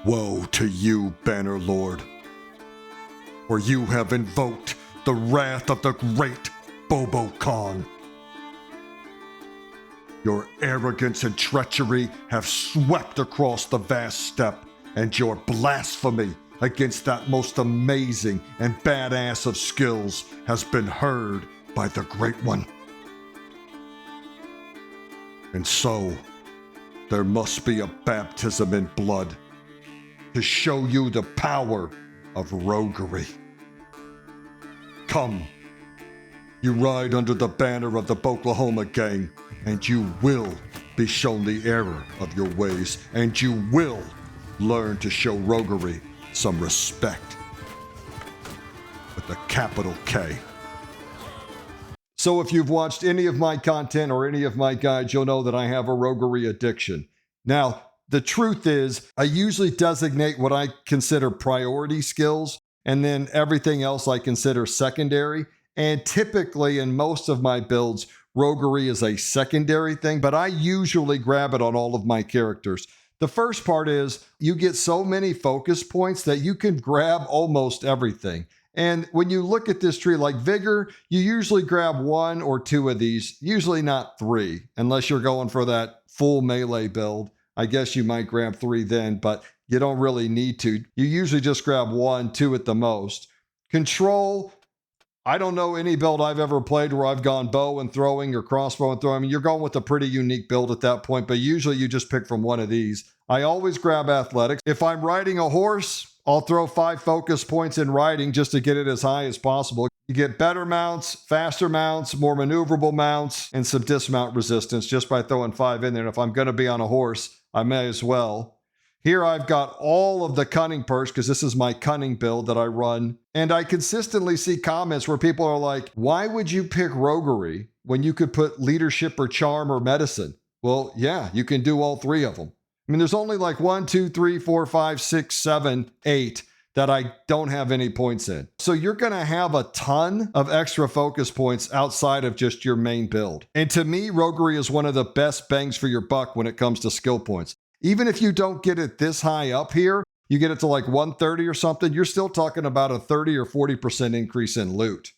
Woe to you, Bannerlord, for you have invoked the wrath of the great Bobo Khan. Your arrogance and treachery have swept across the vast steppe, and your blasphemy against that most amazing and badass of skills has been heard by the Great One. And so, there must be a baptism in blood to show you the power of roguery. Come, you ride under the banner of the Oklahoma gang, and you will be shown the error of your ways, and you will learn to show roguery some respect. With a capital K. So if you've watched any of my content or any of my guides, you'll know that I have a roguery addiction. Now, the truth is, I usually designate what I consider priority skills, and then everything else I consider secondary. And typically, in most of my builds, roguery is a secondary thing, but I usually grab it on all of my characters. The first part is, you get so many focus points that you can grab almost everything. And when you look at this tree, like Vigor, you usually grab 1 or 2 of these, usually not 3, unless you're going for that full melee build. I guess you might grab 3 then, but you don't really need to. You usually just grab 1, 2 at the most. Control, I don't know any build I've ever played where I've gone bow and throwing or crossbow and throwing. I mean, you're going with a pretty unique build at that point, but usually you just pick from one of these. I always grab athletics. If I'm riding a horse, I'll throw 5 focus points in riding just to get it as high as possible. You get better mounts, faster mounts, more maneuverable mounts, and some dismount resistance just by throwing 5 in there. And if I'm going to be on a horse, I may as well. Here I've got all of the cunning perks because this is my cunning build that I run. And I consistently see comments where people are like, why would you pick roguery when you could put leadership or charm or medicine? Well, yeah, you can do all 3 of them. I mean, there's only like 1, 2, 3, 4, 5, 6, 7, 8 that I don't have any points in. So you're going to have a ton of extra focus points outside of just your main build. And to me, roguery is one of the best bangs for your buck when it comes to skill points. Even if you don't get it this high up here, you get it to like 130 or something, you're still talking about a 30 or 40% increase in loot.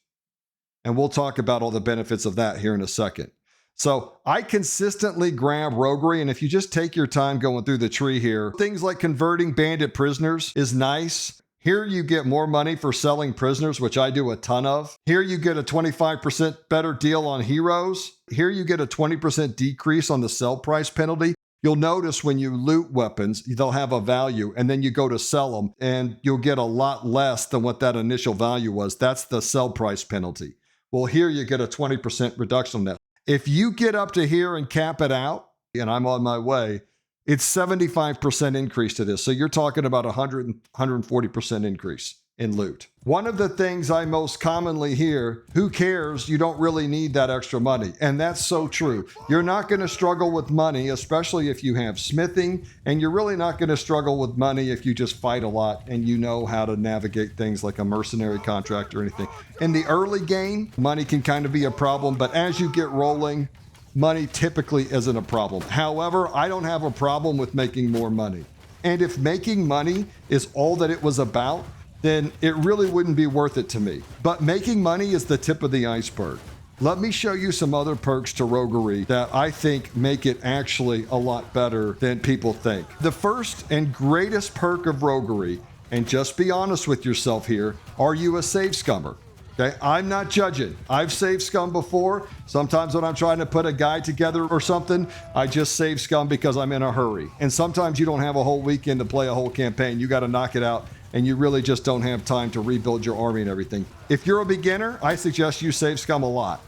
And we'll talk about all the benefits of that here in a second. So I consistently grab roguery, and if you just take your time going through the tree here, things like converting bandit prisoners is nice. Here you get more money for selling prisoners, which I do a ton of. Here you get a 25% better deal on heroes. Here you get a 20% decrease on the sell price penalty. You'll notice when you loot weapons, they'll have a value, and then you go to sell them, and you'll get a lot less than what that initial value was. That's the sell price penalty. Well, here you get a 20% reduction on that. If you get up to here and cap it out, and I'm on my way, it's 75% increase to this. So you're talking about 140% increase in loot. One of the things I most commonly hear, who cares? You don't really need that extra money. And that's so true. You're not going to struggle with money, especially if you have smithing, and you're really not going to struggle with money if you just fight a lot and you know how to navigate things like a mercenary contract or anything. In the early game, money can kind of be a problem, but as you get rolling, money typically isn't a problem. However, I don't have a problem with making more money. And if making money is all that it was about, then it really wouldn't be worth it to me. But making money is the tip of the iceberg. Let me show you some other perks to roguery that I think make it actually a lot better than people think. The first and greatest perk of roguery, and just be honest with yourself here, are you a save scummer? Okay, I'm not judging. I've saved scum before. Sometimes when I'm trying to put a guide together or something, I just save scum because I'm in a hurry. And sometimes you don't have a whole weekend to play a whole campaign. You got to knock it out, and you really just don't have time to rebuild your army and everything. If you're a beginner, I suggest you save scum a lot.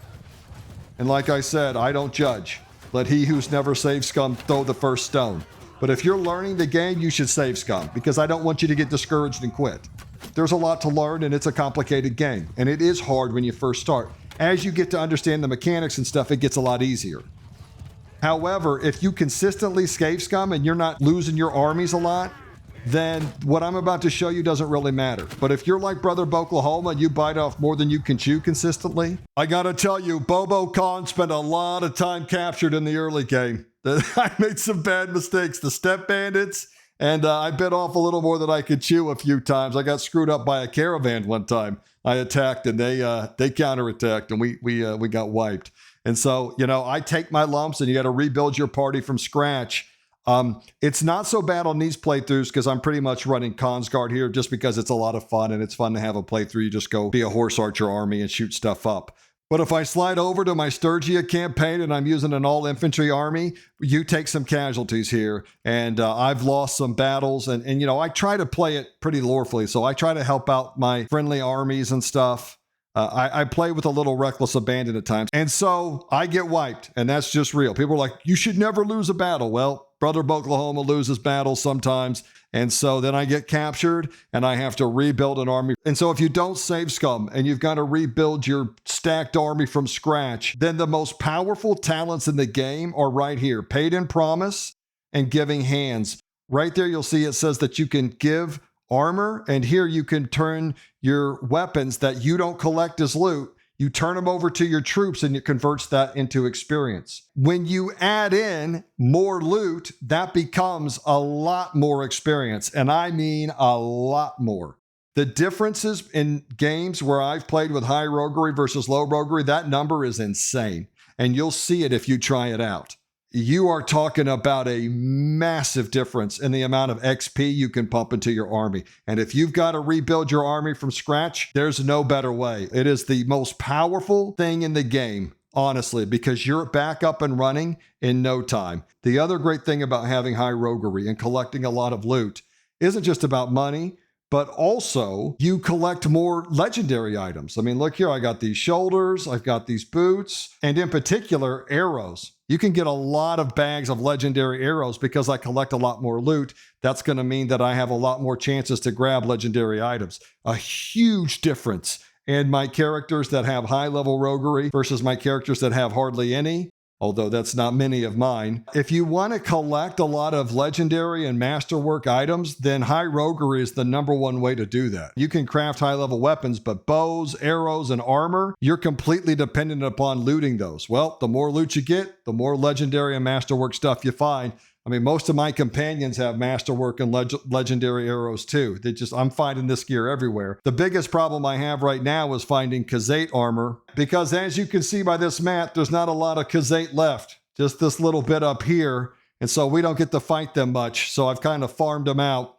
And like I said, I don't judge. Let he who's never saved scum throw the first stone. But if you're learning the game, you should save scum, because I don't want you to get discouraged and quit. There's a lot to learn, and it's a complicated game, and it is hard when you first start. As you get to understand the mechanics and stuff, it gets a lot easier. However, if you consistently save scum and you're not losing your armies a lot, then what I'm about to show you doesn't really matter. But if you're like Brother Oklahoma and you bite off more than you can chew consistently, I gotta tell you, Bobo Khan spent a lot of time captured in the early game. I made some bad mistakes. The step bandits And I bit off a little more than I could chew a few times. I got screwed up by a caravan one time. I attacked and they counterattacked and we got wiped. And so, I take my lumps and you got to rebuild your party from scratch. It's not so bad on these playthroughs because I'm pretty much running Cont'd here just because it's a lot of fun and it's fun to have a playthrough. You just go be a horse archer army and shoot stuff up. But if I slide over to my Sturgia campaign and I'm using an all-infantry army, you take some casualties here. And I've lost some battles. And I try to play it pretty lawfully. So I try to help out my friendly armies and stuff. I play with a little reckless abandon at times. And so I get wiped. And that's just real. People are like, you should never lose a battle. Well, Brother Oklahoma loses battles sometimes. And so then I get captured and I have to rebuild an army. And so if you don't save scum and you've got to rebuild your stacked army from scratch, then the most powerful talents in the game are right here. Paid in promise and giving hands. Right there you'll see it says that you can give armor. And here you can turn your weapons that you don't collect as loot. You turn them over to your troops and it converts that into experience. When you add in more loot, that becomes a lot more experience. And I mean a lot more. The differences in games where I've played with high roguery versus low roguery, that number is insane. And you'll see it if you try it out. You are talking about a massive difference in the amount of XP you can pump into your army. And if you've got to rebuild your army from scratch, there's no better way. It is the most powerful thing in the game, honestly, because you're back up and running in no time. The other great thing about having high roguery and collecting a lot of loot isn't just about money, but also you collect more legendary items. I mean, look here, I got these shoulders, I've got these boots, and in particular, arrows. You can get a lot of bags of legendary arrows because I collect a lot more loot. That's going to mean that I have a lot more chances to grab legendary items. A huge difference in my characters that have high level roguery versus my characters that have hardly any. Although that's not many of mine. If you want to collect a lot of legendary and masterwork items, then high roguery is the #1 way to do that. You can craft high-level weapons, but bows, arrows, and armor, you're completely dependent upon looting those. Well, the more loot you get, the more legendary and masterwork stuff you find. I mean, most of my companions have masterwork and legendary arrows too. I'm finding this gear everywhere. The biggest problem I have right now is finding Cont'd armor because as you can see by this map, there's not a lot of Cont'd left. Just this little bit up here. And so we don't get to fight them much. So I've kind of farmed them out.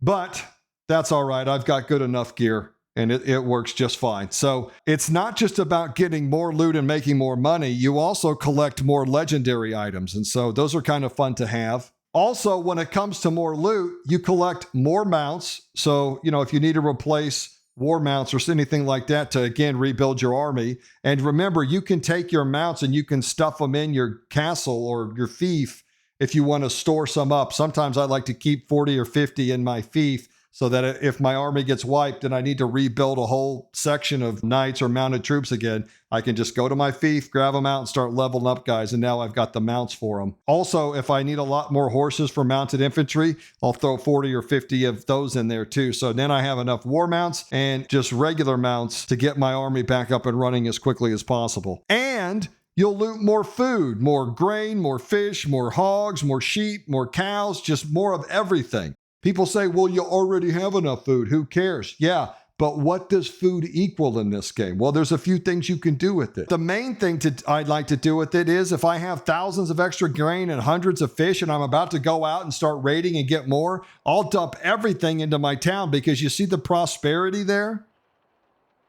But that's all right. I've got good enough gear. And it works just fine. So it's not just about getting more loot and making more money. You also collect more legendary items. And so those are kind of fun to have. Also, when it comes to more loot, you collect more mounts. So, if you need to replace war mounts or anything like that to, again, rebuild your army. And remember, you can take your mounts and you can stuff them in your castle or your fief if you want to store some up. Sometimes I like to keep 40 or 50 in my fief, so that if my army gets wiped and I need to rebuild a whole section of knights or mounted troops again, I can just go to my fief, grab them out, and start leveling up guys. And now I've got the mounts for them. Also, if I need a lot more horses for mounted infantry, I'll throw 40 or 50 of those in there too. So then I have enough war mounts and just regular mounts to get my army back up and running as quickly as possible. And you'll loot more food, more grain, more fish, more hogs, more sheep, more cows, just more of everything. People say, well, you already have enough food. Who cares? Yeah, but what does food equal in this game? Well, there's a few things you can do with it. The main thing I'd like to do with it is if I have thousands of extra grain and hundreds of fish and I'm about to go out and start raiding and get more, I'll dump everything into my town because you see the prosperity there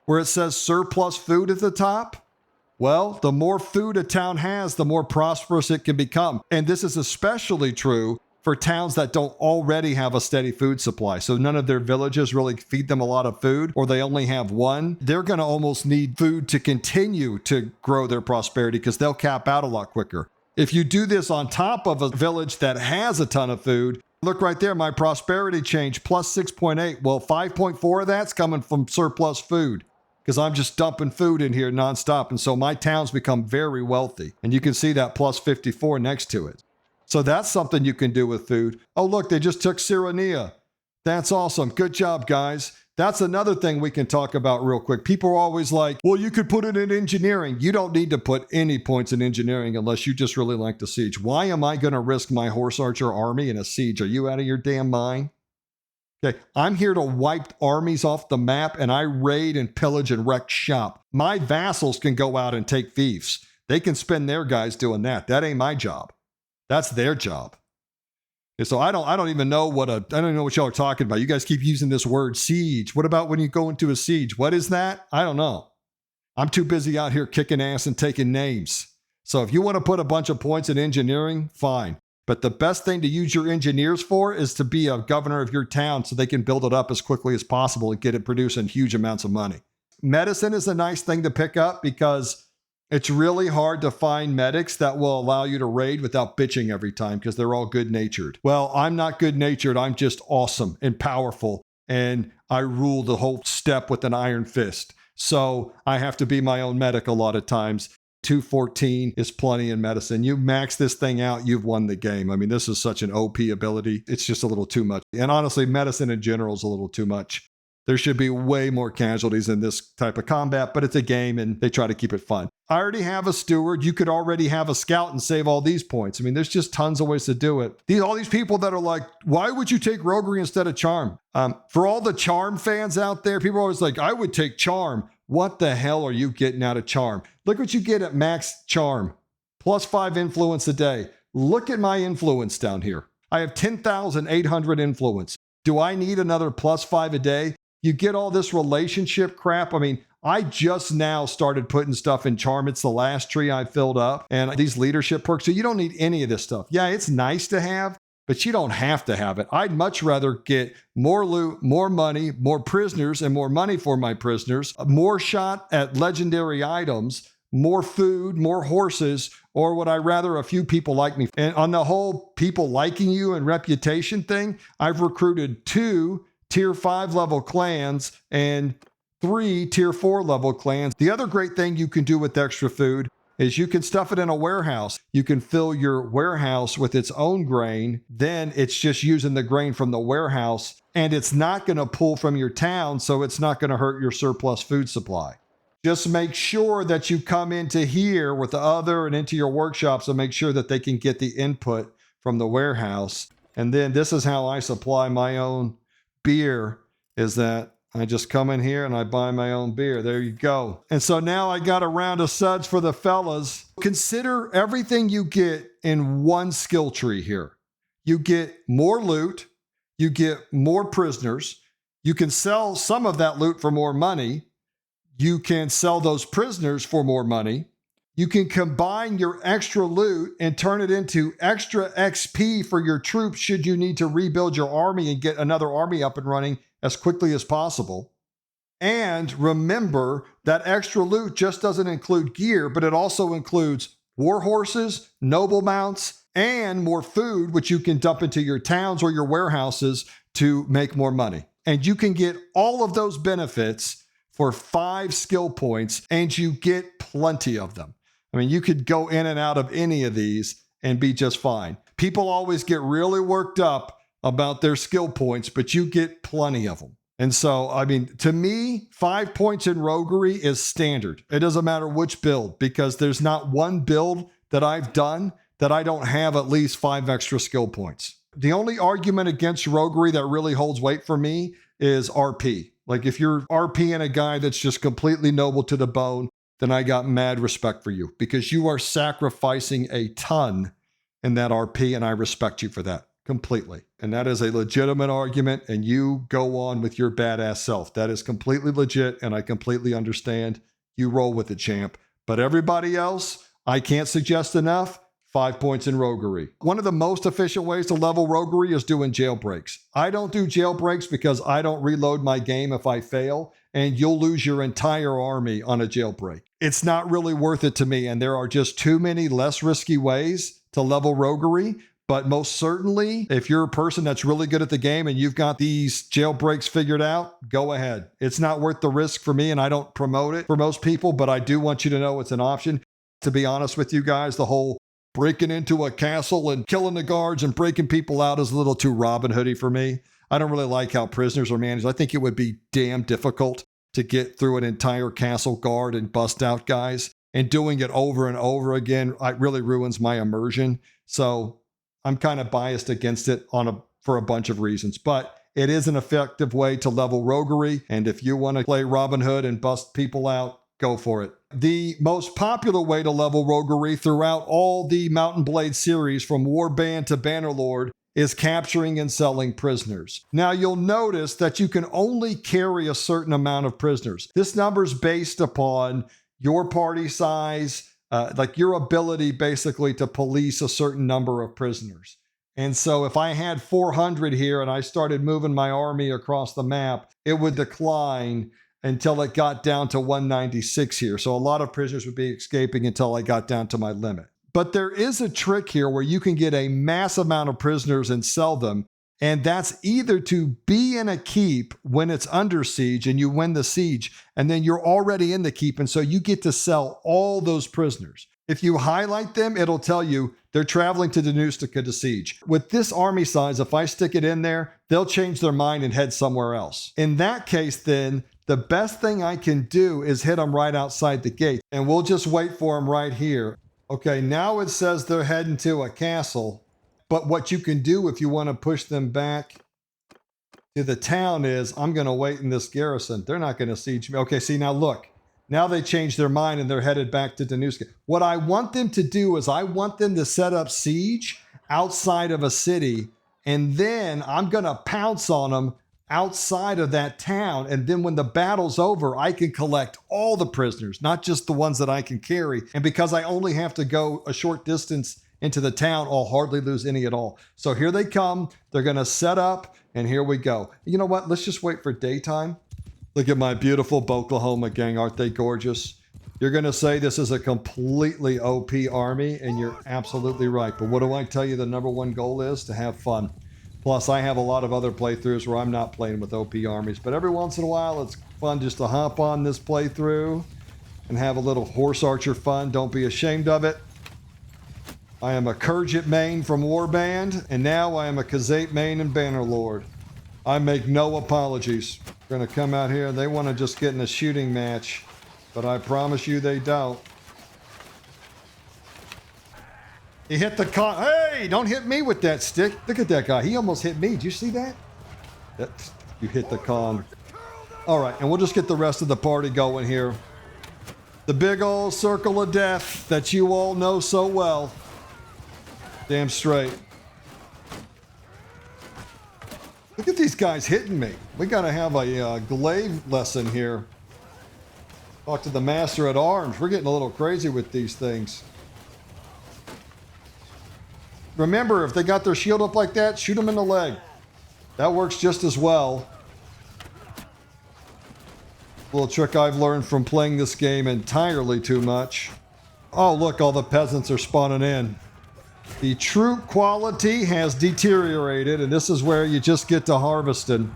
where it says surplus food at the top? Well, the more food a town has, the more prosperous it can become. And this is especially true for towns that don't already have a steady food supply. So none of their villages really feed them a lot of food, or they only have one. They're going to almost need food to continue to grow their prosperity because they'll cap out a lot quicker. If you do this on top of a village that has a ton of food, look right there, my prosperity change plus 6.8. Well, 5.4 of that's coming from surplus food because I'm just dumping food in here nonstop. And so my towns become very wealthy. And you can see that plus 54 next to it. So that's something you can do with food. Oh, look, they just took Cyrenea. That's awesome. Good job, guys. That's another thing we can talk about real quick. People are always like, well, you could put it in engineering. You don't need to put any points in engineering unless you just really like the siege. Why am I going to risk my horse archer army in a siege? Are you out of your damn mind? Okay, I'm here to wipe armies off the map, and I raid and pillage and wreck shop. My vassals can go out and take fiefs. They can spend their guys doing that. That ain't my job. That's their job. And so I don't even know I don't know what y'all are talking about. You guys keep using this word siege. What about when you go into a siege? What is that? I don't know. I'm too busy out here kicking ass and taking names. So if you want to put a bunch of points in engineering, fine. But the best thing to use your engineers for is to be a governor of your town so they can build it up as quickly as possible and get it producing huge amounts of money. Medicine is a nice thing to pick up because it's really hard to find medics that will allow you to raid without bitching every time because they're all good-natured. Well, I'm not good-natured. I'm just awesome and powerful, and I rule the whole step with an iron fist. So I have to be my own medic a lot of times. 214 is plenty in medicine. You max this thing out, you've won the game. I mean, this is such an OP ability. It's just a little too much. And honestly, medicine in general is a little too much. There should be way more casualties in this type of combat, but it's a game and they try to keep it fun. I already have a steward. You could already have a scout and save all these points. I mean, there's just tons of ways to do it. All these people that are like, why would you take roguery instead of charm? For all the charm fans out there, people are always like, I would take charm. What the hell are you getting out of charm? Look what you get at max charm. +5 influence a day. Look at my influence down here. I have 10,800 influence. Do I need another +5 a day? You get all this relationship crap. I mean, I just now started putting stuff in charm. It's the last tree I filled up. And these leadership perks. So you don't need any of this stuff. Yeah, it's nice to have, but you don't have to have it. I'd much rather get more loot, more money, more prisoners, and more money for my prisoners, more shot at legendary items, more food, more horses, or would I rather a few people like me? And on the whole people liking you and reputation thing, I've recruited 2 tier 5 level clans and 3 tier 4 level clans. The other great thing you can do with extra food is you can stuff it in a warehouse. You can fill your warehouse with its own grain. Then it's just using the grain from the warehouse, and it's not going to pull from your town, so it's not going to hurt your surplus food supply. Just make sure that you come into here with the other and into your workshops and make sure that they can get the input from the warehouse. And then this is how I supply my own beer, is that I just come in here and I buy my own beer. There you go. And so now I got a round of suds for the fellas. Consider everything you get in one skill tree here. You get more loot. You get more prisoners. You can sell some of that loot for more money. You can sell those prisoners for more money. You can combine your extra loot and turn it into extra XP for your troops should you need to rebuild your army and get another army up and running as quickly as possible. And remember that extra loot just doesn't include gear, but it also includes war horses, noble mounts, and more food, which you can dump into your towns or your warehouses to make more money. And you can get all of those benefits for 5 skill points, and you get plenty of them. I mean, you could go in and out of any of these and be just fine. People always get really worked up about their skill points, but you get plenty of them. And so, I mean, to me, 5 points in roguery is standard. It doesn't matter which build, because there's not one build that I've done that I don't have at least 5 extra skill points. The only argument against roguery that really holds weight for me is RP. Like if you're RPing a guy that's just completely noble to the bone, then I got mad respect for you because you are sacrificing a ton in that RP, and I respect you for that completely. And that is a legitimate argument, and you go on with your badass self. That is completely legit, and I completely understand. You roll with it, champ. But everybody else, I can't suggest enough. 5 points in roguery. One of the most efficient ways to level roguery is doing jailbreaks. I don't do jailbreaks because I don't reload my game if I fail, and you'll lose your entire army on a jailbreak. It's not really worth it to me, and there are just too many less risky ways to level roguery. But most certainly, if you're a person that's really good at the game and you've got these jailbreaks figured out, go ahead. It's not worth the risk for me, and I don't promote it for most people, but I do want you to know it's an option. To be honest with you guys, the whole breaking into a castle and killing the guards and breaking people out is a little too Robin Hoody for me. I don't really like how prisoners are managed. I think it would be damn difficult to get through an entire castle guard and bust out guys. And doing it over and over again, it really ruins my immersion. So I'm kind of biased against it for a bunch of reasons. But it is an effective way to level roguery. And if you want to play Robin Hood and bust people out, go for it. The most popular way to level roguery throughout all the Mount and Blade series from Warband to Bannerlord is capturing and selling prisoners. Now you'll notice that you can only carry a certain amount of prisoners. This number is based upon your party size, like your ability basically to police a certain number of prisoners. And so if I had 400 here and I started moving my army across the map, it would decline until it got down to 196 here. So a lot of prisoners would be escaping until I got down to my limit. But there is a trick here where you can get a mass amount of prisoners and sell them. And that's either to be in a keep when it's under siege and you win the siege, and then you're already in the keep. And so you get to sell all those prisoners. If you highlight them, it'll tell you they're traveling to Danustica to siege. With this army size, if I stick it in there, they'll change their mind and head somewhere else. In that case, then, the best thing I can do is hit them right outside the gate. And we'll just wait for them right here. Okay, now it says they're heading to a castle. But what you can do if you want to push them back to the town is, I'm going to wait in this garrison. They're not going to siege me. Okay, see, now look. Now they changed their mind and they're headed back to Danustica. What I want them to do is I want them to set up siege outside of a city, and then I'm going to pounce on them outside of that town. And then when the battle's over, I can collect all the prisoners, not just the ones that I can carry. And because I only have to go a short distance into the town, I'll hardly lose any at all. So here they come. They're going to set up, and here we go. You know what? Let's just wait for daytime. Look at my beautiful Oklahoma gang. Aren't they gorgeous? You're going to say this is a completely OP army, and you're absolutely right. But what do I tell you the number one goal is? To have fun. Plus, I have a lot of other playthroughs where I'm not playing with OP armies. But every once in a while, it's fun just to hop on this playthrough and have a little horse archer fun. Don't be ashamed of it. I am a Cont'd main from Warband, and now I am a Khazate main in Bannerlord. I make no apologies. They're going to come out here. They want to just get in a shooting match, but I promise you they don't. He hit the con. Hey, don't hit me with that stick. Look at that guy. He almost hit me. Did you see that? You hit the con. All right, and we'll just get the rest of the party going here. The big old circle of death that you all know so well. Damn straight. Look at these guys hitting me. We got to have a glaive lesson here. Talk to the master at arms. We're getting a little crazy with these things. Remember, if they got their shield up like that, shoot them in the leg. That works just as well. A little trick I've learned from playing this game entirely too much. Oh, look, all the peasants are spawning in. The troop quality has deteriorated, and this is where you just get to harvesting.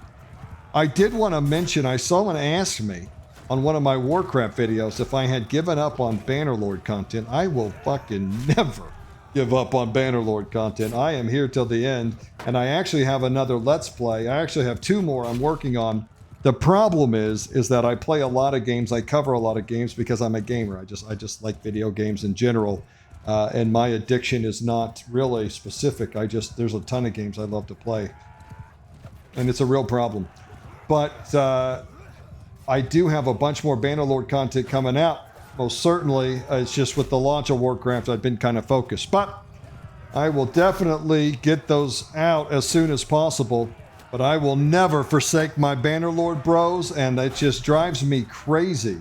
I did want to mention, someone asked me on one of my Warcraft videos if I had given up on Bannerlord content. I will fucking never give up on Bannerlord content. I am here till the end, and I actually have another Let's Play. I actually have 2 more I'm working on. The problem is that I play a lot of games. I cover a lot of games because I'm a gamer. I just like video games in general. And my addiction is not really specific. There's a ton of games I love to play. And it's a real problem. But I do have a bunch more Bannerlord content coming out. Most certainly, it's just with the launch of Warcraft, I've been kind of focused. But I will definitely get those out as soon as possible. But I will never forsake my Bannerlord bros, and it just drives me crazy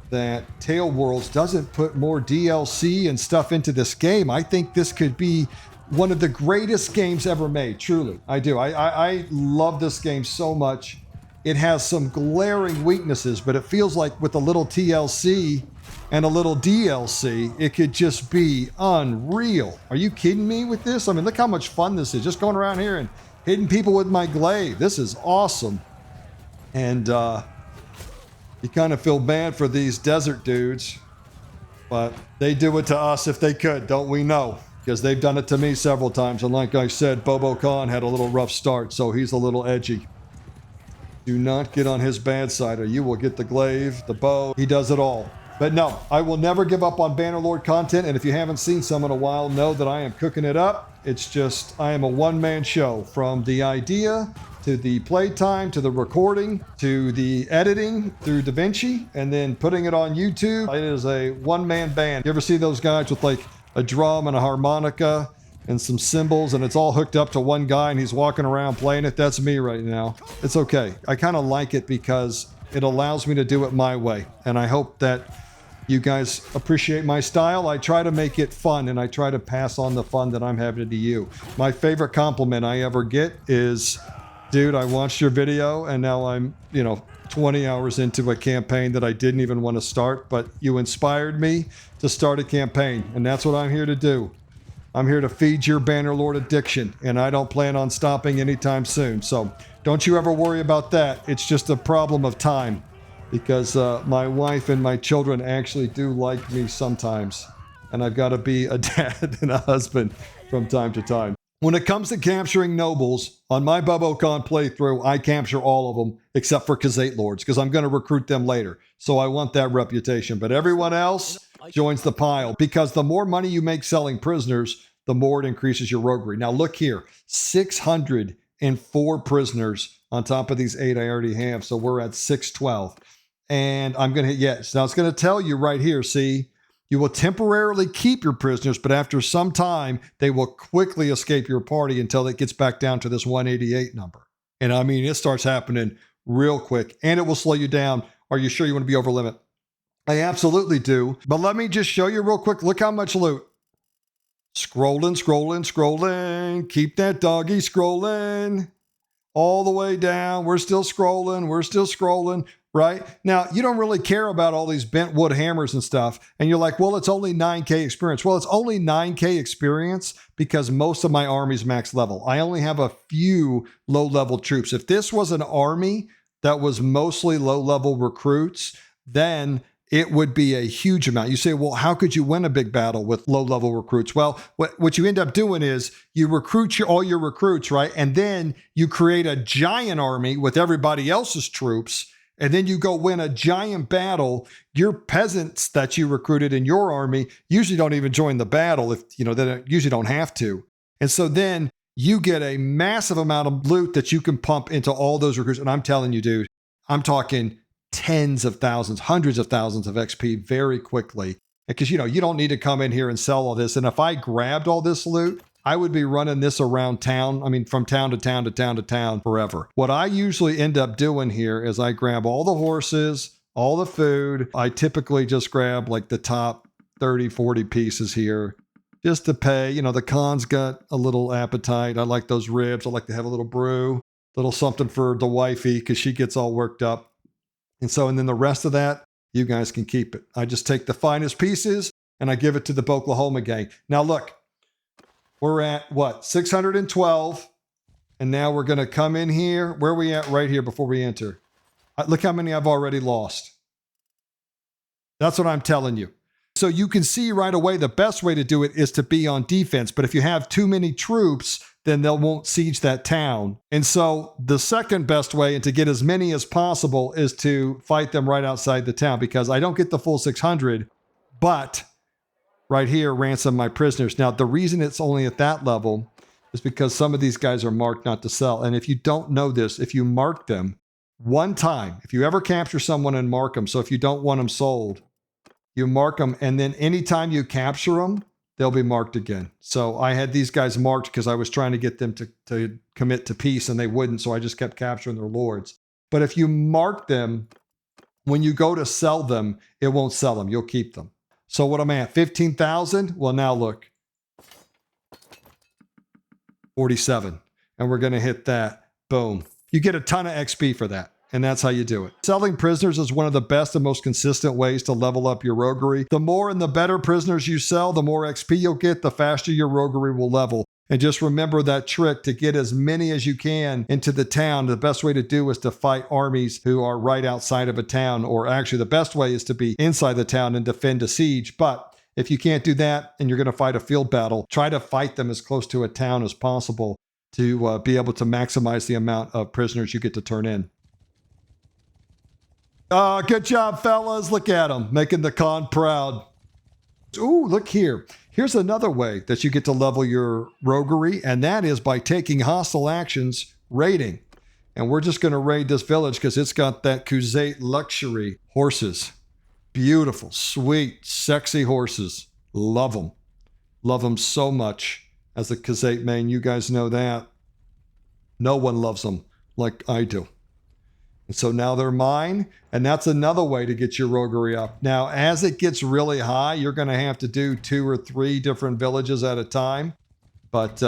that Tale Worlds doesn't put more DLC and stuff into this game. I think this could be one of the greatest games ever made, truly. I do. I love this game so much. It has some glaring weaknesses, but it feels like with a little TLC and a little DLC, it could just be unreal. Are you kidding me with this? I mean, look how much fun this is. Just going around here and hitting people with my glaive. This is awesome. And you kind of feel bad for these desert dudes, but they do it to us if they could, don't we know? because they've done it to me several times. And like I said, Bobo Khan had a little rough start, so he's a little edgy. Do not get on his bad side or you will get the glaive, the bow. He does it all. But no, I will never give up on Bannerlord content. And if you haven't seen some in a while, know that I am cooking it up. It's just, I am a one-man show, from the idea to the playtime, to the recording, to the editing through DaVinci, and then putting it on YouTube. It is a one-man band. You ever see those guys with like a drum and a harmonica and some cymbals, and it's all hooked up to one guy and he's walking around playing it? That's me right now. It's okay. I kind of like it because it allows me to do it my way. And I hope that you guys appreciate my style. I try to make it fun, and I try to pass on the fun that I'm having to you. My favorite compliment I ever get is, dude, I watched your video and now I'm, 20 hours into a campaign that I didn't even want to start, but you inspired me to start a campaign. And that's what I'm here to do. I'm here to feed your Bannerlord addiction, and I don't plan on stopping anytime soon. So don't you ever worry about that. It's just a problem of time, because my wife and my children actually do like me sometimes, and I've got to be a dad and a husband from time to time. When it comes to capturing nobles, on my BoboCon playthrough, I capture all of them except for Khazate Lords, because I'm going to recruit them later. So I want that reputation. But everyone else joins the pile, because the more money you make selling prisoners, the more it increases your roguery. Now look here, 604 prisoners on top of these 8 I already have. So we're at 612. And I'm going to hit yes. Now it's going to tell you right here, see, you will temporarily keep your prisoners, but after some time, they will quickly escape your party until it gets back down to this 188 number. And I mean, it starts happening real quick, and it will slow you down. Are you sure you want to be over limit? I absolutely do. But let me just show you real quick. Look how much loot. Scrolling, scrolling, scrolling. Keep that doggy scrolling. All the way down. We're still scrolling. We're still scrolling. Right? Now, you don't really care about all these bent wood hammers and stuff. And you're like, well, it's only 9K experience. Well, it's only 9K experience because most of my army's max level. I only have a few low-level troops. If this was an army that was mostly low-level recruits, then it would be a huge amount. You say, well, how could you win a big battle with low-level recruits? Well, what you end up doing is you recruit all your recruits, right? And then you create a giant army with everybody else's troops, and then you go win a giant battle. Your peasants that you recruited in your army usually don't even join the battle, if they usually don't have to. And so then you get a massive amount of loot that you can pump into all those recruits. And I'm telling you, dude, I'm talking tens of thousands, hundreds of thousands of XP very quickly. Because, you don't need to come in here and sell all this. And if I grabbed all this loot, I would be running this around town. I mean, from town to town to town to town forever. What I usually end up doing here is I grab all the horses, all the food. I typically just grab like the top 30, 40 pieces here just to pay. The Khan's got a little appetite. I like those ribs. I like to have a little brew, little something for the wifey because she gets all worked up. And then the rest of that, you guys can keep it. I just take the finest pieces and I give it to the Oklahoma gang. Now look. We're at, 612. And now we're going to come in here. Where are we at right here before we enter? Look how many I've already lost. That's what I'm telling you. So you can see right away the best way to do it is to be on defense. But if you have too many troops, then they won't siege that town. And so the second best way, and to get as many as possible, is to fight them right outside the town, because I don't get the full 600, but right here, ransom my prisoners. Now, the reason it's only at that level is because some of these guys are marked not to sell. And if you don't know this, if you mark them one time, if you ever capture someone and mark them, so if you don't want them sold, you mark them, and then anytime you capture them, they'll be marked again. So I had these guys marked because I was trying to get them to commit to peace, and they wouldn't, so I just kept capturing their lords. But if you mark them, when you go to sell them, it won't sell them. You'll keep them. So what am I at? 15,000? Well, now look. 47. And we're going to hit that. Boom. You get a ton of XP for that. And that's how you do it. Selling prisoners is one of the best and most consistent ways to level up your roguery. The more and the better prisoners you sell, the more XP you'll get, the faster your roguery will level. And just remember that trick to get as many as you can into the town. The best way to do is to fight armies who are right outside of a town, or actually the best way is to be inside the town and defend a siege. But If you can't do that and you're going to fight a field battle, try to fight them as close to a town as possible to be able to maximize the amount of prisoners you get to turn in. Good job, fellas. Look at them, making the Khan proud. Ooh, look here. Here's another way that you get to level your roguery, and that is by taking hostile actions, raiding. And we're just going to raid this village because it's got that Cont'd luxury horses. Beautiful, sweet, sexy horses. Love them. Love them so much. As a Cont'd main, you guys know that. No one loves them like I do. And so now they're mine, and that's another way to get your roguery up. Now, as it gets really high, you're going to have to do 2 or 3 different villages at a time. But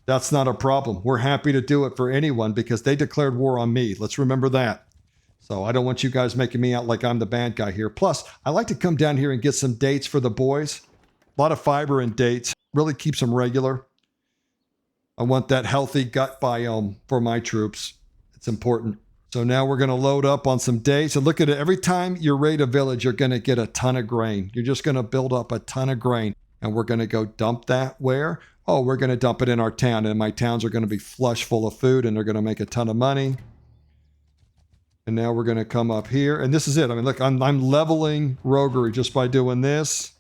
that's not a problem. We're happy to do it for anyone because they declared war on me. Let's remember that. So I don't want you guys making me out like I'm the bad guy here. Plus, I like to come down here and get some dates for the boys. A lot of fiber in dates. Really keeps them regular. I want that healthy gut biome for my troops. It's important. So now we're going to load up on some dates. And look at it. Every time you raid a village, you're going to get a ton of grain. You're just going to build up a ton of grain. And we're going to go dump that where? Oh, we're going to dump it in our town. And my towns are going to be flush full of food. And they're going to make a ton of money. And now we're going to come up here. And this is it. I mean, look, I'm leveling roguery just by doing this.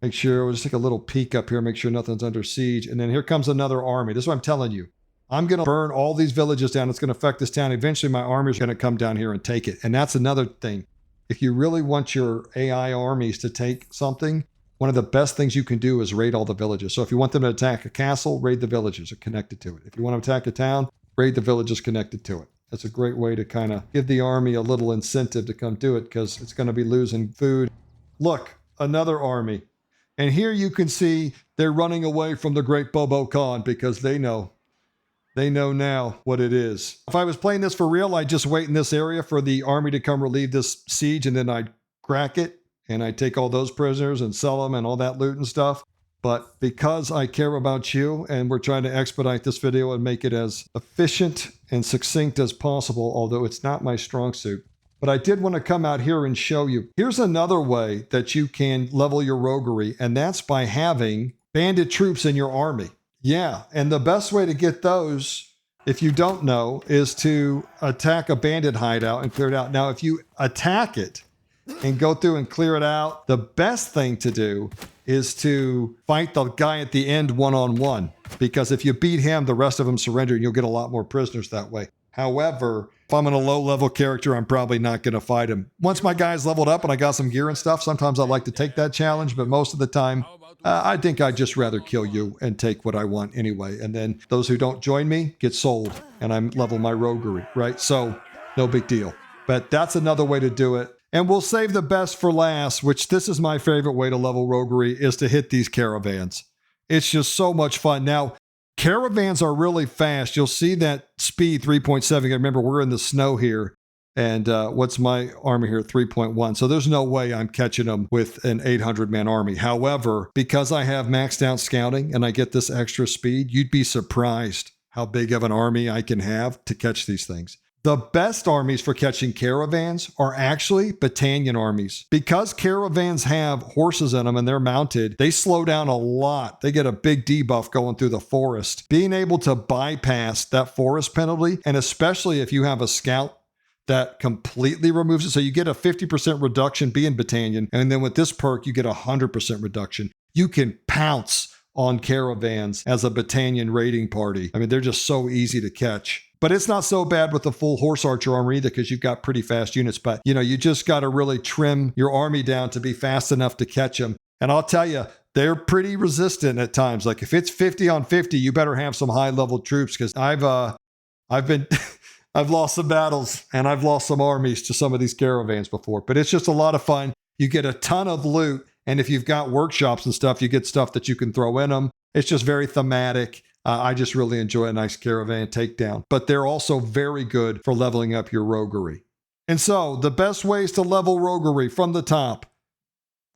Make sure, we'll just take a little peek up here. Make sure nothing's under siege. And then here comes another army. This is what I'm telling you. I'm going to burn all these villages down. It's going to affect this town. Eventually, my army is going to come down here and take it. And that's another thing. If you really want your AI armies to take something, one of the best things you can do is raid all the villages. So if you want them to attack a castle, raid the villages that are connected to it. If you want to attack a town, raid the villages connected to it. That's a great way to kind of give the army a little incentive to come do it because it's going to be losing food. Look, another army. And here you can see they're running away from the great Bobo Khan because they know. They know now what it is. If I was playing this for real, I'd just wait in this area for the army to come relieve this siege, and then I'd crack it, and I'd take all those prisoners and sell them and all that loot and stuff. But because I care about you, and we're trying to expedite this video and make it as efficient and succinct as possible, although it's not my strong suit, but I did want to come out here and show you. Here's another way that you can level your roguery, and that's by having bandit troops in your army. Yeah, and the best way to get those, if you don't know, is to attack a bandit hideout and clear it out. Now, if you attack it and go through and clear it out, the best thing to do is to fight the guy at the end one-on-one. Because if you beat him, the rest of them surrender, and you'll get a lot more prisoners that way. However, if I'm in a low-level character, I'm probably not going to fight him. Once my guy's leveled up and I got some gear and stuff, sometimes I like to take that challenge, but most of the time, I think I'd just rather kill you and take what I want anyway. And then those who don't join me get sold, and I'm level my roguery, right? So no big deal. But that's another way to do it. And we'll save the best for last, which this is my favorite way to level roguery, is to hit these caravans. It's just so much fun. Now, caravans are really fast. You'll see that speed 3.7. Remember, we're in the snow here. And what's my army here? 3.1. So there's no way I'm catching them with an 800-man army. However, because I have maxed out scouting and I get this extra speed, you'd be surprised how big of an army I can have to catch these things. The best armies for catching caravans are actually battalion armies. Because caravans have horses in them and they're mounted, they slow down a lot. They get a big debuff going through the forest. Being able to bypass that forest penalty, and especially if you have a scout that completely removes it. So you get a 50% reduction being battalion. And then with this perk, you get a 100% reduction. You can pounce on caravans as a battalion raiding party. I mean, they're just so easy to catch. But it's not so bad with the full horse archer armor either because you've got pretty fast units. But, you know, you just got to really trim your army down to be fast enough to catch them. And I'll tell you, they're pretty resistant at times. Like if it's 50 on 50, you better have some high-level troops because I've been... I've lost some battles and I've lost some armies to some of these caravans before, but it's just a lot of fun. You get a ton of loot. And if you've got workshops and stuff, you get stuff that you can throw in them. It's just very thematic. I just really enjoy a nice caravan takedown, but they're also very good for leveling up your roguery. And so the best ways to level roguery from the top: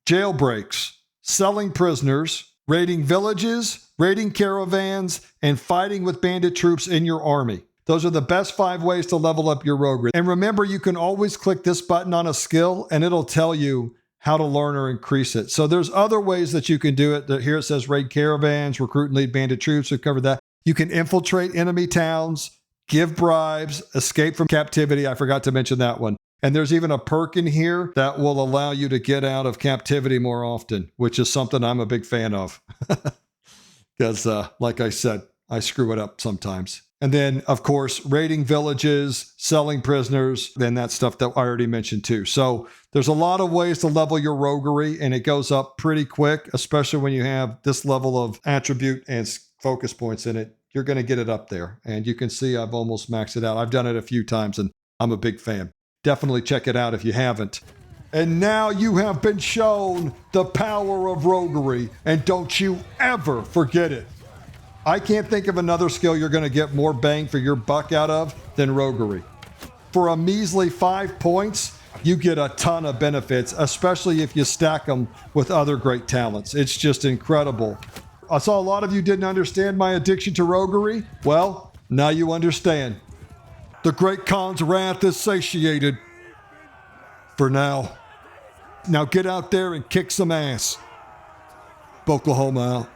jailbreaks, selling prisoners, raiding villages, raiding caravans, and fighting with bandit troops in your army. Those are the best 5 ways to level up your roguery. And remember, you can always click this button on a skill and it'll tell you how to learn or increase it. So there's other ways that you can do it. Here it says raid caravans, recruit and lead bandit troops. We've covered that. You can infiltrate enemy towns, give bribes, escape from captivity. I forgot to mention that one. And there's even a perk in here that will allow you to get out of captivity more often, which is something I'm a big fan of. Because, like I said, I screw it up sometimes. And then, of course, raiding villages, selling prisoners, then that stuff that I already mentioned too. So there's a lot of ways to level your roguery, and it goes up pretty quick, especially when you have this level of attribute and focus points in it. You're going to get it up there. And you can see I've almost maxed it out. I've done it a few times, and I'm a big fan. Definitely check it out if you haven't. And now you have been shown the power of roguery, and don't you ever forget it. I can't think of another skill you're going to get more bang for your buck out of than roguery. For a measly 5 points, you get a ton of benefits, especially if you stack them with other great talents. It's just incredible. I saw a lot of you didn't understand my addiction to roguery. Well, now you understand. The great Khan's wrath is satiated. For now. Now get out there and kick some ass. Oklahoma out.